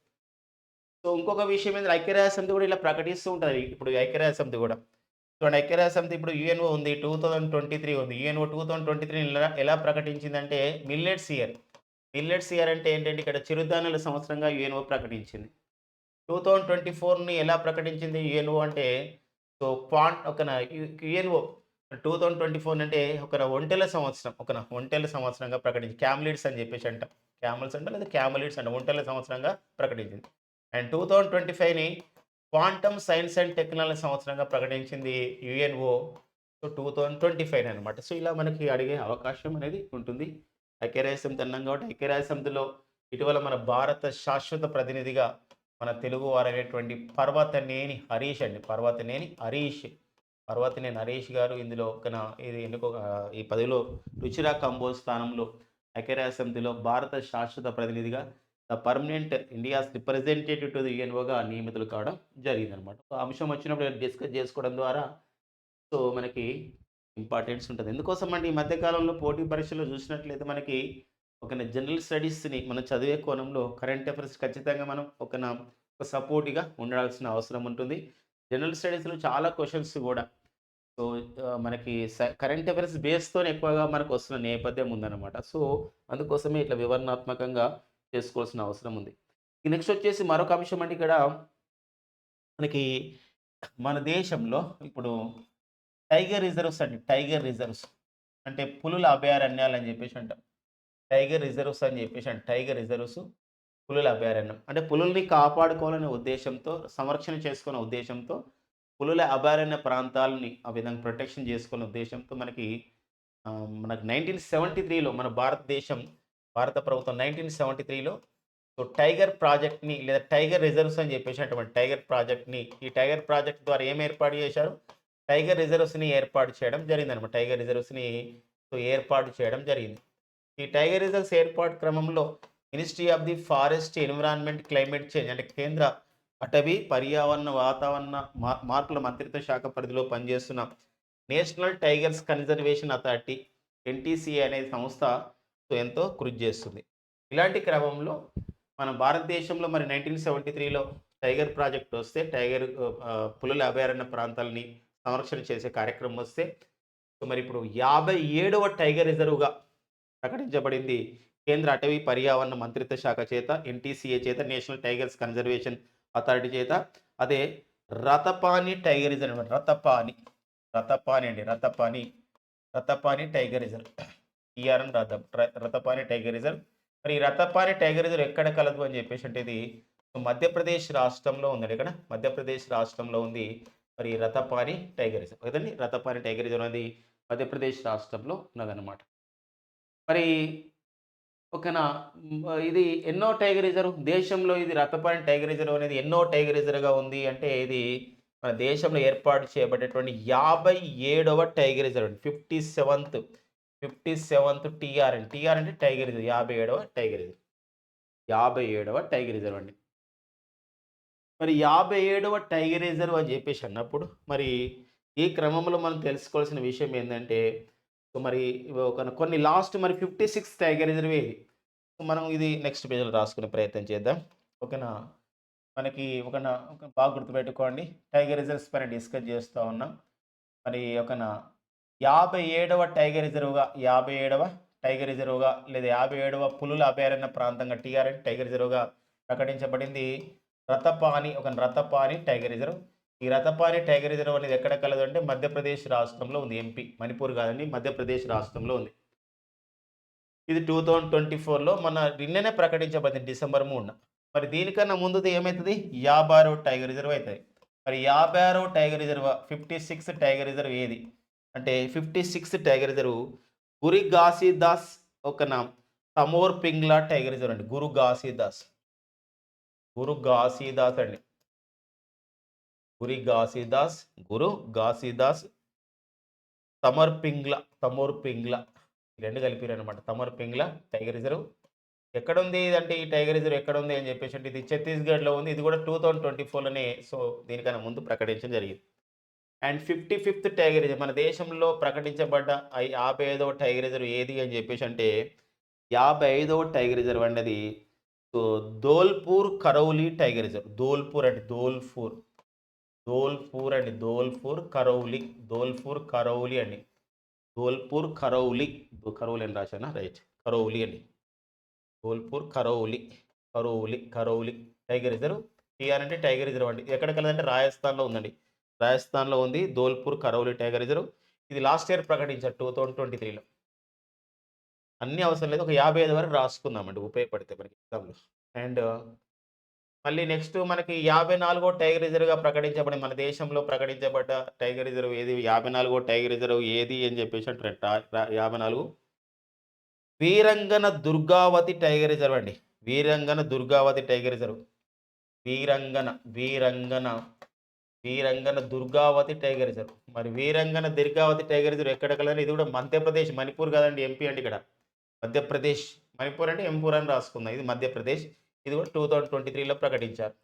సో, ఇంకొక విషయం ఏంటంటే ఐక్యరాజ్యసమితి కూడా ఇలా ప్రకటిస్తూ ఉంటది. ఇప్పుడు ఐక్యరాజ్యసమితి కూడా. చూడండి ఐక్యరాజ్యసమితి ఇప్పుడు యుఎన్ఓ ఉంది. 2023 ఉంది. యుఎన్ఓ 2023 ఎలా ప్రకటించిందంటే మిల్లెట్స్ ఇయర్. మిల్లెట్స్ ఇయర్ అంటే ఏంటంటే ఇక్కడ చిరుధాన్యాల సంవత్సరంగా యుఎన్ఓ ప్రకటించింది. 2024ని ఎలా ప్రకటించింది యుఎన్ఓ అంటే సో యుఎన్ఓ 2024 అంటే ఒంటెల సంవత్సరంగా ప్రకటించింది. క్యామ్లిడ్స్ అని చెప్పేసి అంటాం. క్యామల్స్ అంటాం లేదా క్యామలిడ్స్ అంటాం. ఒంటెల సంవత్సరంగా ప్రకటించింది. అండ్ 2025ని క్వాంటమ్ సైన్స్ అండ్ టెక్నాలజీ సంవత్సరంగా ప్రకటించింది యుఎన్ఓ. సో 2025 అనమాట. సో ఇలా మనకి అడిగే అవకాశం అనేది ఉంటుంది. ఐక్యరాజ్యసమితి అన్నాం కాబట్టి ఐక్యరాజ్యసమితిలో ఇటీవల మన భారత శాశ్వత ప్రతినిధిగా మన తెలుగు వారైనటువంటి పర్వతనేని హరీష్ గారు ఇందులో ఈ పదవిలో రుచిరా కంబోజ్ స్థానంలో ఐక్యరాజ్యసమితిలో భారత శాశ్వత ప్రతినిధిగా the permanent India's representative to the యుఎన్ఓగా నియమితులు కావడం జరిగిందనమాట. సో అంశం వచ్చినప్పుడు డిస్కస్ చేసుకోవడం ద్వారా సో మనకి ఇంపార్టెన్స్ ఉంటుంది. ఎందుకోసం అంటే ఈ మధ్యకాలంలో పోటీ పరీక్షల్లో చూసినట్లయితే మనకి జనరల్ స్టడీస్‌ని మనం చదివే కోణంలో కరెంట్ అఫైర్స్ ఖచ్చితంగా మనం ఒక సపోర్ట్‌గా ఉండాల్సిన అవసరం ఉంటుంది. జనరల్ స్టడీస్‌లో చాలా క్వెషన్స్ కూడా సో మనకి కరెంట్ అఫైర్స్ బేస్‌తోనే ఎక్కువగా మనకు వస్తున్న నేపథ్యం ఉందన్నమాట. సో అందుకోసమే ఇట్లా వివరణాత్మకంగా చేసుకోవాల్సిన అవసరం ఉంది. నెక్స్ట్ వచ్చేసి మరొక అంశం అంటే ఇక్కడ మనకి మన దేశంలో ఇప్పుడు టైగర్ రిజర్వ్స్ అంటే పులుల అభయారణ్యాలు అని చెప్పేసి అంటాం. టైగర్ రిజర్వ్స్ పులుల అభయారణ్యం. అంటే పులుల్ని కాపాడుకోవాలనే ఉద్దేశ్యంతో, సంరక్షణ చేసుకునే ఉద్దేశ్యంతో పులుల అభయారణ్య ప్రాంతాలని ఆ విధంగా ప్రొటెక్షన్ చేసుకునే ఉద్దేశంతో మనకు 1973లో మన భారత ప్రభుత్వం 1973లో సో టైగర్ ప్రాజెక్ట్‌ని లేదా టైగర్ రిజర్వ్స్ అని చెప్పేసి అటువంటి టైగర్ ప్రాజెక్ట్‌ని ఈ టైగర్ ప్రాజెక్ట్ ద్వారా ఏం ఏర్పాటు చేశారు? టైగర్ రిజర్వ్స్‌ని ఏర్పాటు చేయడం జరిగిందనమాట. టైగర్ రిజర్వ్స్‌ని సో ఏర్పాటు చేయడం జరిగింది. ఈ టైగర్ రిజర్వ్స్ ఏర్పాటు క్రమంలో ministry of the forest, environment, climate change అంటే కేంద్ర అటవీ, పర్యావరణ, వాతావరణ మార్పుల మంత్రిత్వ శాఖ పరిధిలో పనిచేస్తున్న national tigers conservation authority NTCA అనే సంస్థ సో ఎంతో కృషి చేస్తుంది. ఇలాంటి క్రమంలో మన భారతదేశంలో మరి 1973లో టైగర్ ప్రాజెక్ట్ వస్తే పులుల అభయారణ్య ప్రాంతాలని సంరక్షణ చేసే కార్యక్రమం వస్తే సో మరి ఇప్పుడు 57వ టైగర్ రిజర్వ్‌గా ప్రకటించబడింది. కేంద్ర అటవీ పర్యావరణ మంత్రిత్వ శాఖ చేత, ఎన్‌టీసీఏ చేత, నేషనల్ టైగర్స్ కన్జర్వేషన్ అథారిటీ చేత. అదే రతపాని టైగర్ రిజర్వ్ అనమాట. రతపాని అండి. Ratapani tiger reserve. TRN Ratapani tiger reserve. మరి ఈ రతపాని టైగర్ రిజర్వ్ ఎక్కడ కలదు అని చెప్పేసి అంటే ఇది మధ్యప్రదేశ్ రాష్ట్రంలో ఉందండి. ఇక్కడ మధ్యప్రదేశ్ రాష్ట్రంలో ఉంది. మరి రతపాని టైగర్ రిజర్వ్ కదండి. రతపాని టైగర్ రిజర్వ్ అనేది మధ్యప్రదేశ్ రాష్ట్రంలో ఉన్నదన్నమాట. మరి ఓకేనా. ఇది ఎన్నో టైగర్ రిజర్వ్? దేశంలో ఇది రతపాని టైగర్ రిజర్వ్ అనేది ఎన్నో టైగర్ రిజర్వ్‌గా ఉంది అంటే ఇది మన దేశంలో ఏర్పాటు చేయబడేటువంటి 57వ టైగర్ రిజర్వ్ అండి. 57th TRN. టీఆర్ అంటే టైగర్ రిజర్వ్. 57వ టైగర్ రిజర్వ్. 57వ టైగర్ రిజర్వ్ అండి. మరి 57వ టైగర్ రిజర్వ్ అని చెప్పేసి అన్నప్పుడు మరి ఈ క్రమంలో మనం తెలుసుకోవాల్సిన విషయం ఏందంటే సో మరి కొన్ని లాస్ట్ మరి 56 టైగర్ రిజర్వ్ ఏది? మనం ఇది నెక్స్ట్ పేజ్‌లో రాసుకునే ప్రయత్నం చేద్దాం. ఓకేనా. మనకి బాగా గుర్తుపెట్టుకోండి. టైగర్ రిజర్వ్స్ పైన డిస్కస్ చేస్తా ఉన్నాం. మరి 57వ టైగర్ రిజర్వ్‌గా 57వ టైగర్ రిజర్వ్‌గా లేదా 57వ పులుల అభయారణ్య ప్రాంతంగా టీఆర్ఎన్ టైగర్ రిజర్వ్‌గా ప్రకటించబడింది రతపాని టైగర్ రిజర్వ్. ఈ రతపాని టైగర్ రిజర్వ్ అనేది ఎక్కడ కలదంటే మధ్యప్రదేశ్ రాష్ట్రంలో ఉంది. ఎంపీ, మణిపూర్ కాదండి, మధ్యప్రదేశ్ రాష్ట్రంలో ఉంది. ఇది 2024లో నిన్ననే ప్రకటించబడింది డిసెంబర్ 3న. మరి దీనికన్నా ముందుది ఏమైతది? 56వ టైగర్ రిజర్వ్ అయితది. మరి 56వ టైగర్ రిజర్వ్ 56 టైగర్ రిజర్వ్ ఏది? అంటే 56 టైగర్ రిజర్వ్ గురి ఘాసీదాస్ తమోర్ పింగ్లా టైగర్ రిజర్వ్ అండి. గురు ఘాసీదాస్ అండి. గురు ఘాసీదాస్ తమోర్ పింగ్లా ఈ 2 కలిపిరనమాట. Tamor Pingla tiger reserve. ఎక్కడుంది ఇదంటే ఈ టైగర్ రిజర్వ్ ఎక్కడుంది అని చెప్పేసి అంటే ఇది ఛత్తీస్‌గఢ్‌లో ఉంది. ఇది కూడా 2024లోనే సో దీనికన్నా ముందు ప్రకటించడం జరిగింది. అండ్ 55th టైగర్ రిజర్వ్ మన దేశంలో ప్రకటించబడ్డ 55వ టైగర్ రిజర్వ్ ఏది అని చెప్పేసి అంటే 55వ టైగర్ రిజర్వ్ అన్నది so Dholpur Karauli tiger reserve. Dholpur అండి. కరౌలి అండి. కరౌలి అని రాశానా? రైట్. కరౌలి అండి. Karauli tiger reserve. టీఆర్ అంటే టైగర్ రిజర్వ్ అండి. ఎక్కడ కలదంటే రాజస్థాన్‌లో ఉందండి. రాజస్థాన్‌లో ఉంది ధోల్పూర్ కరౌలి టైగర్ రిజర్వ్. ఇది లాస్ట్ ఇయర్ ప్రకటించారు 2023లో. అన్నీ అవసరం లేదు. ఒక 55 వరకు రాసుకుందామండి ఉపయోగపడతాయి మనకి ఎగ్జామ్‌లో. అండ్ మళ్ళీ నెక్స్ట్ మనకి 54వ టైగర్ రిజర్వ్‌గా మన దేశంలో ప్రకటించబడ్డ టైగర్ రిజర్వ్ ఏది? 54వ టైగర్ రిజర్వ్ ఏది అని చెప్పేసి అంటారు. 54 వీరంగన దుర్గావతి టైగర్ రిజర్వ్ అండి. Veerangana Durgavati tiger reserve. Veerangana Durgavati tiger reserve. మరి వీరంగన దుర్గావతి టైగర్ రిజర్వ్ ఎక్కడ కలదండి? ఇది కూడా మధ్యప్రదేశ్, మణిపూర్ కాదండి, ఎంపీ అండి ఇక్కడ. మధ్యప్రదేశ్, మణిపూర్ అంటే ఎంపూర్ అని రాసుకుందాం. ఇది మధ్యప్రదేశ్. ఇది కూడా 2023లో ప్రకటించారు.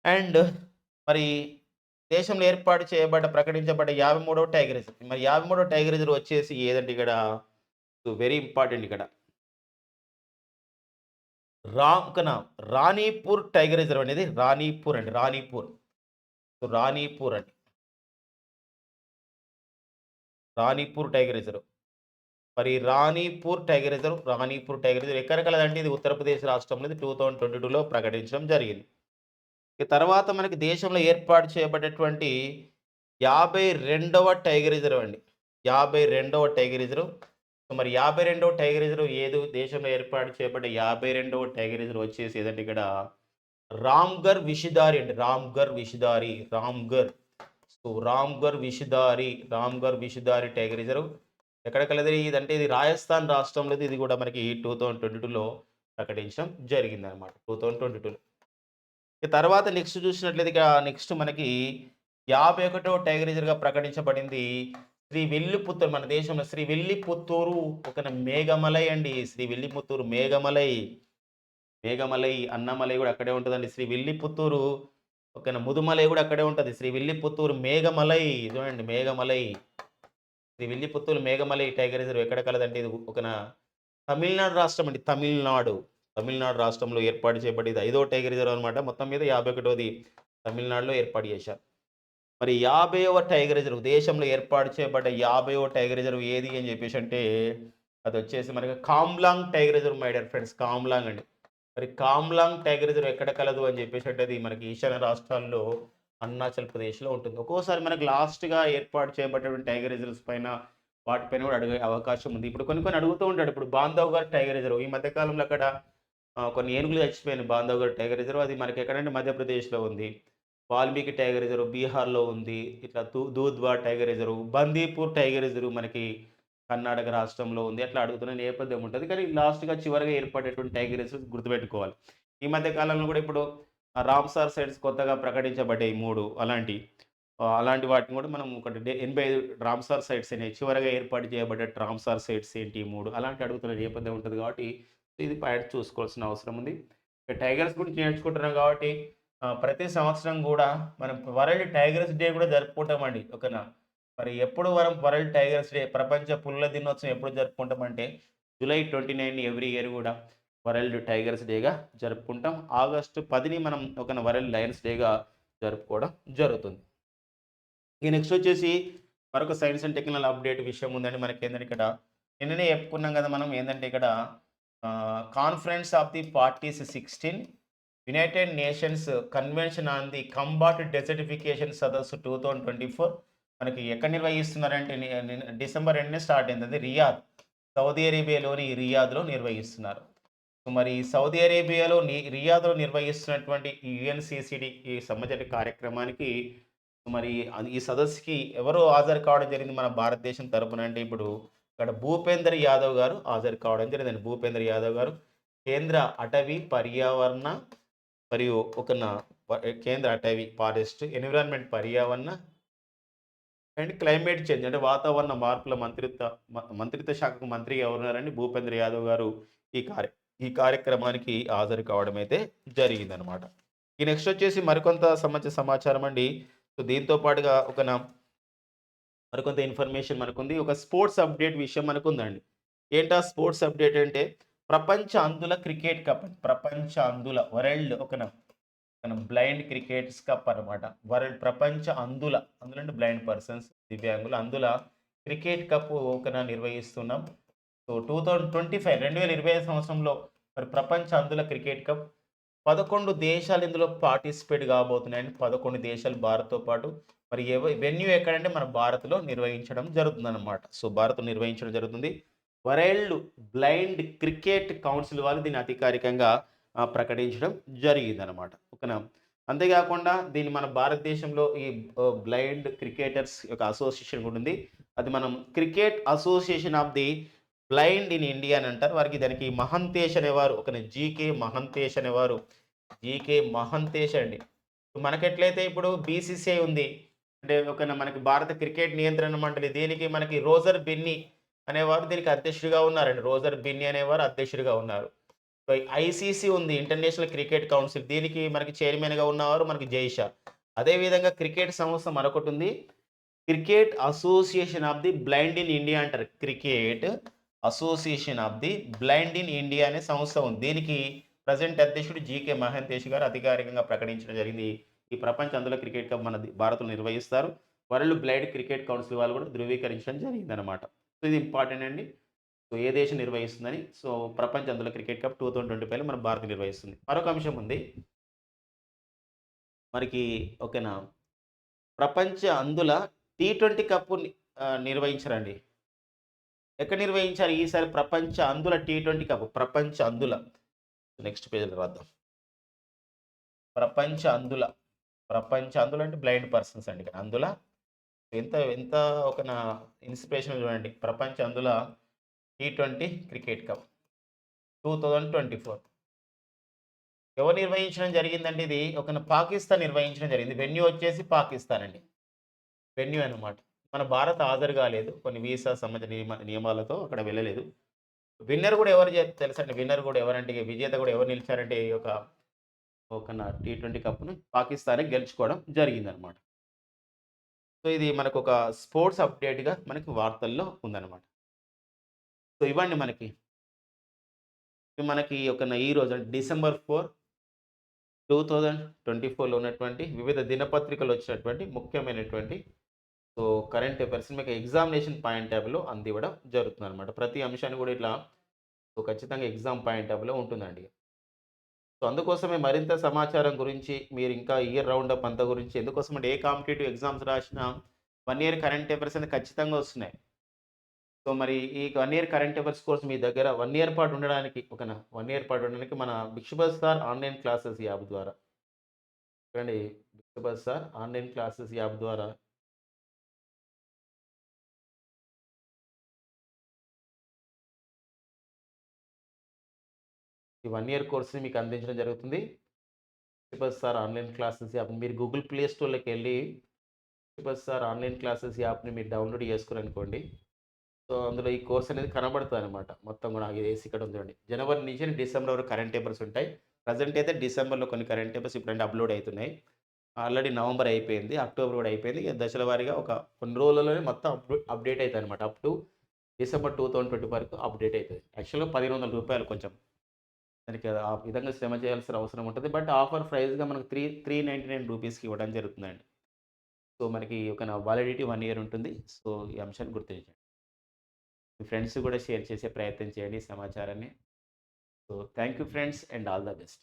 అండ్ మరి దేశంలో ప్రకటించబడ్డ 53వ టైగర్ రిజర్వ్. మరి 53వ టైగర్ రిజర్వ్ వచ్చేసి ఏదండి ఇక్కడ? వెరీ ఇంపార్టెంట్ ఇక్కడ. రాణిపూర్ టైగర్ రిజర్వ్ అనేది రాణిపూర్ అండి. Ranipur tiger reserve. మరి రాణిపూర్ టైగర్ రిజర్వ్ ఎక్కడ కలదంటే ఇది ఉత్తరప్రదేశ్ రాష్ట్రంలో 2022లో ప్రకటించడం జరిగింది. తర్వాత మనకి దేశంలో ఏర్పాటు చేయబడ్డటువంటి 52వ టైగర్ రిజర్వ్ అండి. 52వ టైగర్ రిజర్వ్. మరి 52వ టైగర్ రిజర్వ్ ఏది? దేశంలో ఏర్పాటు చేయబడ్డ 52వ టైగర్ రిజర్వ్ వచ్చేసి ఏదంటే ఇక్కడ రామ్‌గర్ విషిదారి అండి. Ramgarh Vishdhari. Ramgarh. So, Ramgarh Vishdhari tiger reserve ఎక్కడ కలదు ఇదంటే ఇది రాజస్థాన్ రాష్ట్రంలోది. ఇది కూడా మనకి 2022లో ప్రకటించడం జరిగిందనమాట. 2022లో. ఇక తర్వాత నెక్స్ట్ చూసినట్లయితే ఇక నెక్స్ట్ మనకి 51వ టైగర్ రిజర్వ్‌గా ప్రకటించబడింది శ్రీ విల్లిపుత్తూరు. మన దేశంలో శ్రీ విల్లిపుత్తూరు ఒక మేఘమలై అండి. శ్రీ విల్లిపుత్తూరు మేఘమలై. మేఘమలై, అన్నమలై గూడా అక్కడే ఉంటదండి. శ్రీ విల్లిపుత్తూరు ఓకేనా. ముదుమలై గూడా అక్కడే ఉంటది. శ్రీ విల్లిపుత్తూరు మేఘమలై చూడండి మేఘమలై. శ్రీ విల్లిపుత్తూరు మేఘమలై టైగర్ రిజర్వ్ ఎక్కడ కలదంటే ఇది ఒకన తమిళనాడు రాష్ట్రం అండి. తమిళనాడు. తమిళనాడు రాష్ట్రంలో ఏర్పాటు చేయబడింది. ఐదో టైగర్ రిజర్వ్ అనమాట. మొత్తం మీద 51వది తమిళనాడులో ఏర్పాటు చేశారు. మరి 50వ టైగర్ రిజర్వ్ దేశంలో ఏర్పాటు చేయబడ్డ 50వ టైగర్ రిజర్వ్ ఏది అని చెప్పేసంటే అదొచ్చేసి మనకి Kamlang tiger reserve my dear friends. Kamlang అండి. మరి కామ్లాంగ్ టైగర్ రిజర్వ్ ఎక్కడ కలదు అని చెప్పేసంటే అది మనకి ఈశాన్య రాష్ట్రాల్లో అరుణాచల్ ప్రదేశ్‌లో ఉంటుంది. ఒక్కోసారి మనకు లాస్ట్‌గా ఏర్పాటు చేయబడ్డటువంటి టైగర్ రిజర్వ్స్ పైన వాటిపైన కూడా అడిగే అవకాశం ఉంది. ఇప్పుడు కొన్ని కొన్ని అడుగుతూ ఉంటాడు. ఇప్పుడు బాంధవ్‌గఢ్ టైగర్ రిజర్వ్ ఈ మధ్య కాలంలో అక్కడ కొన్ని ఏనుగులు చచ్చిపోయినాయి. బాంధవ్‌గఢ్ టైగర్ రిజర్వ్ అది మనకి ఎక్కడంటే మధ్యప్రదేశ్‌లో ఉంది. వాల్మీకి టైగర్ రిజర్వ్ బీహార్‌లో ఉంది. ఇట్లా Dudhwa tiger reserve, Bandipur tiger reserve మనకి కర్ణాటక రాష్ట్రంలో ఉంది. అట్లా అడుగుతున్న నేపథ్యం ఉంటది. కానీ లాస్ట్‌గా చివరగా ఏర్పడేటువంటి టైగర్ రిజర్వ్స్ గుర్తుపెట్టుకోవాలి. ఈ మధ్య కాలంలో కూడా ఇప్పుడు రామ్సార్ సైట్స్ కొత్తగా ప్రకటించబడ్డాయి 3 అలాంటియి. అలాంటి వాటిని కూడా మనం ఒకటి 85 రామ్సార్ సైట్స్ అనేవి చివరగా ఏర్పాటు చేయబడ్డ రామ్సార్ సైట్స్ ఏంటి 3 అలాంటి అడుగుతున్న నేపథ్యం ఉంటది కాబట్టి ఇది పాయింట్ చూసుకోవాల్సిన అవసరం ఉంది. టైగర్స్ గురించి నేర్చుకుంటున్నాం కాబట్టి ప్రతి సంవత్సరం గూడా మనం వరల్డ్ టైగర్స్ డే గూడా జరుపుకుంటామండి. ఓకేనా. మరి ఎప్పుడు మనం వరల్డ్ టైగర్స్ డే ప్రపంచ పులుల దినోత్సవం ఎప్పుడు జరుపుకుంటామంటే జూలై 29 ఎవ్రీ ఇయర్ గూడా వరల్డ్ టైగర్స్ డేగా జరుపుకుంటాం. ఆగస్టు 10ని మనం ఒక వరల్డ్ లయన్స్ డేగా జరుపుకోవడం జరుగుతుంది. ఇక నెక్స్ట్ వచ్చేసి మరొక సైన్స్ అండ్ టెక్నాలజీ అప్డేట్ విషయం ఉందండి. మనకేందంటే ఇక్కడ నిన్ననే చెప్పుకున్నాం గదా! మనం ఏందంటే ఇక్కడ conference of the parties 16 United Nations convention on the combat desertification సదస్సు 2024 మనకి ఎక్కడ నిర్వహిస్తున్నారంటే డిసెంబర్ ఎండ్‌నే స్టార్ట్ అయింది. అది రియాద్. సౌదీ అరేబియాలోని రియాద్‌లో నిర్వహిస్తున్నారు. సో మరి సౌదీ అరేబియాలో రియాద్‌లో నిర్వహిస్తున్నటువంటి ఈ యుఎన్‌సిసిడి సంబంధించిన కార్యక్రమానికి మరి ఈ సదస్సుకి ఎవరు హాజరు కావడం జరిగింది మన భారతదేశం తరపున అంటే ఇప్పుడు ఇక్కడ భూపేందర్ యాదవ్ గారు హాజరు కావడం జరిగిందండి. భూపేందర్ యాదవ్ గారు కేంద్ర అటవీ, పర్యావరణ మరియు కేంద్ర అటవీ, ఫారెస్ట్, ఎన్విరాన్మెంట్, పర్యావరణ అండ్ క్లైమేట్ చేంజ్ అంటే వాతావరణ మార్పుల మంత్రిత్వ శాఖకు మంత్రిగా ఎవరున్నారండి భూపేంద్ర యాదవ్ గారు ఈ కార్య ఈ కార్యక్రమానికి హాజరు కావడం అయితే జరిగిందనమాట. ఈ నెక్స్ట్ వచ్చేసి మరికొంత సంబంధించిన సమాచారం అండి. సో దీంతో పాటుగా మరికొంత ఇన్ఫర్మేషన్ మనకుంది. ఒక స్పోర్ట్స్ అప్డేట్ విషయం మనకుందండి. ఏంటా స్పోర్ట్స్ అప్డేట్ అంటే ప్రపంచ అంధుల క్రికెట్ కప్. ప్రపంచ అంధుల వరల్డ్ బ్లైండ్ క్రికెట్స్ కప్ అనమాట. వరల్డ్ ప్రపంచ అందులంటే బ్లైండ్ పర్సన్స్ దివ్యాంగుల అందుల క్రికెట్ కప్ నిర్వహిస్తున్నాం. సో 2025 సంవత్సరంలో మరి ప్రపంచ అందుల క్రికెట్ కప్ 11 దేశాలు ఇందులో పార్టిసిపేట్ కాబోతున్నాయండి. 11 దేశాలు భారత్‌తో పాటు. మరి వెన్యూ ఎక్కడంటే మన భారత్‌లో నిర్వహించడం జరుగుతుందనమాట. సో భారత్‌లో నిర్వహించడం జరుగుతుంది. వరల్డ్ బ్లైండ్ క్రికెట్ కౌన్సిల్ వాళ్ళు దీన్ని అధికారికంగా ప్రకటించడం జరిగిందనమాట. ఓకేనా. అంతేకాకుండా దీన్ని మన భారతదేశంలో ఈ బ్లైండ్ క్రికెటర్స్ యొక్క అసోసియేషన్ కూడా ఉంది. అది మనం cricket association of the blind in India అని అంటారు. దానికి మహంతేష్ అనేవారు జీకే మహంతేష్ అండి. మనకెట్లయితే ఇప్పుడు బీసీసీఐ ఉంది. అంటే మనకి భారత క్రికెట్ నియంత్రణ మండలి దీనికి మనకి రోజర్ బిన్నీ అనేవారు దీనికి అధ్యక్షుడిగా ఉన్నారండి. రోజర్ బిన్నీ అనేవారు అధ్యక్షుడిగా ఉన్నారు. సో, ఐసీసీ ఉంది. International cricket council. దీనికి మనకి చైర్మన్‌గా ఉన్నవారు మనకి జైషా. అదే విధంగా క్రికెట్ సంస్థ మరొకటుంది. Cricket association of the blind in India అంటారు. Cricket association of the blind in India అనే సంస్థ ఉంది. దీనికి ప్రెజెంట్ అధ్యక్షుడు జీకే మహంతేష్ గారు అధికారికంగా ప్రకటించడం జరిగింది. ఈ ప్రపంచ అందుల క్రికెట్ కప్ మన భారత్‌లో నిర్వహిస్తారు. వరల్డ్ బ్లైండ్ క్రికెట్ కౌన్సిల్ వాళ్ళు కూడా ధృవీకరించడం జరిగిందనమాట. సో, ఇది ఇంపార్టెంట్ అండి. సో, ఏ దేశం నిర్వహిస్తుందని. సో, ప్రపంచ అందుల క్రికెట్ కప్ 2025లో మన భారత్ నిర్వహిస్తుంది. మరొక అంశం ఉంది. మనకి ఓకేనా. ప్రపంచ అందుల టీ20 కప్ నిర్వహించరండి. ఎక్కడ నిర్వహించారు ఈసారి ప్రపంచ అందుల టీ20 కప్? ప్రపంచ అందుల నెక్స్ట్ పేజ్‌లో రాద్దాం. ప్రపంచ అంధుల ప్రపంచ అంధులు అంటే బ్లైండ్ పర్సన్స్ అండి. అందుల ఎంత ఎంత ఒక నా ఇన్స్పిరేషన్ చూడండి. ప్రపంచ అంధుల టీ20 క్రికెట్ కప్ 2024 ఎవరు నిర్వహించడం జరిగిందండి ఇది? పాకిస్తాన్ నిర్వహించడం జరిగింది. వెన్యూ వచ్చేసి పాకిస్తాన్ అండి. వెన్యూ అన్నమాట. మన భారత్ హాజరు కాలేదు. కొన్ని వీసా సంబంధించిన నియమాలతో అక్కడ వెళ్ళలేదు. విన్నర్ గూడా ఎవరు తెలుసండి? విన్నర్ గూడా ఎవరంటే విజేత గూడా ఎవరు నిలిచారంటే ఈ యొక్క ఒక నా టీ20 కప్‌ని పాకిస్తానే గెలుచుకోవడం జరిగిందనమాట. సో, ఇది మనకొక స్పోర్ట్స్ అప్‌డేట్‌గా మనకి వార్తల్లో ఉందనమాట. సో, ఇవ్వండి మనకి. మనకి ఒక ఈరోజు డిసెంబర్ 4, 2024లో ఉన్నటువంటి వివిధ దినపత్రికలో వచ్చినటువంటి ముఖ్యమైనటువంటి సో, కరెంట్ అఫైర్స్ మీకు ఎగ్జామినేషన్ పాయింట్ టేబుల్‌లో అందివ్వడం జరుగుతుందనమాట. ప్రతి అంశాన్ని గూడా ఇట్లా సో, ఖచ్చితంగా ఎగ్జామ్ పాయింట్ టేబుల్‌లో ఉంటుందండి. సో, అందుకోసమే మరింత సమాచారం గురించి మీరింకా ఇయర్ రౌండప్ అంతా గురించి ఎందుకోసమంటే ఏ కాంపిటీటివ్ ఎగ్జామ్స్ రాసినా 1 ఇయర్ కరెంట్ అఫైర్స్ అనేది ఖచ్చితంగా వస్తున్నాయి. సో, మరి ఈ 1 ఇయర్ కరెంట్ అఫైర్స్ కోర్స్ మీ దగ్గర 1 ఇయర్ పాటు ఉండడానికి 1 ఇయర్ పాటు ఉండడానికి మన Bikshabal sir online classes app ద్వారా చూడండి Bikshabal sir online classes app ద్వారా ఈ 1 ఇయర్ కోర్స్‌ని మీకు అందించడం జరుగుతుంది. Bikshabal sir online classes app మీరు గూగుల్ ప్లే స్టోర్‌లోకెళ్ళి బిక్షబల్ సార్ ఆన్‌లైన్ క్లాసెస్ యాప్‌ని మీరు డౌన్‌లోడ్ చేసుకున్నారనుకోండి సో, అందులో ఈ కోర్స్ అనేది కనబడతదనమాట. మొత్తం గూడా ఏసి ఇక్కడ ఉంది చూడండి. జనవరి నుంచి డిసెంబర్ వరకు కరెంట్ పేపర్స్ ఉంటాయి. ప్రెజెంట్ అయితే డిసెంబర్‌లో కొన్ని కరెంట్ పేపర్స్ ఇప్పుడంటే అప్‌లోడ్ అయితున్నాయి. ఆల్రెడీ నవంబర్ అయిపోయింది. అక్టోబర్ గూడా అయిపోయింది. ఇక దశల వారీగా ఒక కొన్ని రోజులలోనే మొత్తం అప్‌డేట్ అయితదనమాట. అప్ టు డిసెంబర్ 2020 వరకు అప్‌డేట్ అయితది. యాక్చువల్‌గా రూ. 1,100 కొంచెం దానికి ఆ విధంగా శ్రమ చేయాల్సిన అవసరం ఉంటది. బట్ ఆఫర్ ప్రైస్‌గా మనకు 399 రూపీస్‌కి ఇవ్వడం జరుగుతుందండి. సో, మనకి వాలిడిటీ 1 ఇయర్ ఉంటుంది. సో, ఈ అంశాన్ని గుర్తించండి. మీ ఫ్రెండ్స్ కూడా షేర్ చేసే ప్రయత్నం చేయండి ఈ సమాచారాన్ని. So, thank you friends and all the best.